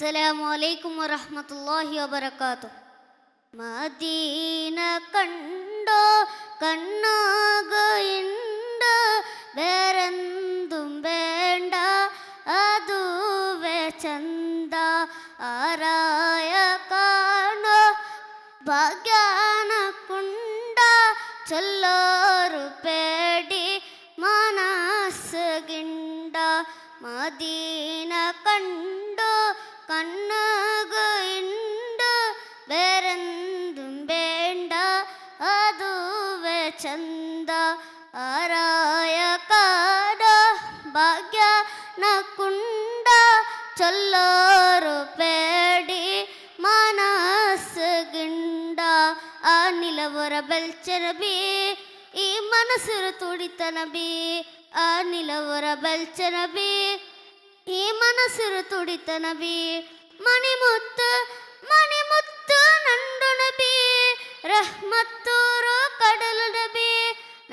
അസ്സലാമു അലൈക്കും വറഹ്മത്തുള്ളാഹി വബറകാതുഹു. മദീന കണ്ടോ കണ്ണാകയുണ്ട്, വേറെന്തും വേണ്ട അതുവേ ചന്ത. ആരായ കാണോ ഭാഗ്യാനക്കുണ്ട, ചൊല്ലോരു പേടി മനസ്സ് ഗിണ്ട. മദീന കണ്ടോ കണ്ണുകയുണ്ട്, വേറെന്തും വേണ്ട അതുവേ ചന്ത. ആരായ കാട ഭാഗ്യനക്കുണ്ട, ചൊല്ലോരു പേടി മനസ്സ് ഗിണ്ട. ആ നിലവറ ബൽച്ച നബി, ഈ മനസ്സൊരു തുടിത്ത നബി. ആ നിലവറ ബൽച്ച നബി, ഈ മനസ്സൊരു തുടിത്ത നബി. മണിമുത്ത് മണിമുത്ത് നണ്ടു നബി, റഹ്മത്തൂറു കടലു നബി.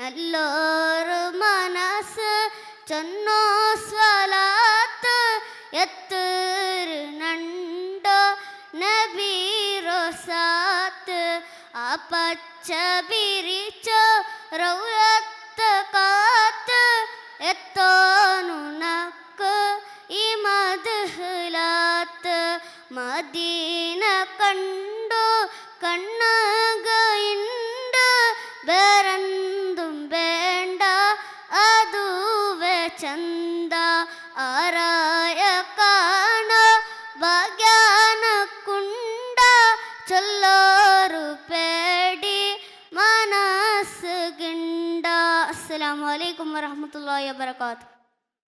നല്ലോരു മനസ്സ് ചൊന്നോ സ്വലാത്ത്, എത്തൂരു നണ്ടോ നബി റോസാത്ത്. ആ പച്ച പിരിച്ചോ റൗയത്ത് കാത്ത്, എത്തോനു നക്ക് ഈ മദ്ഹ്ലാത്ത്. മദീന കണ്ടു കണ്ണുകയുണ്ട്, വേറെന്തും വേണ്ട അതുവേ ചന്ത. ആരായ കാണ ഭാഗ്യാനക്കുണ്ട, ചൊല്ലോരു പേടി മനസ്സ് ഗിണ്ട. അസ്സലാമു അലൈക്കും വറഹ്മത്തുള്ളാഹി വബറകാതുഹു.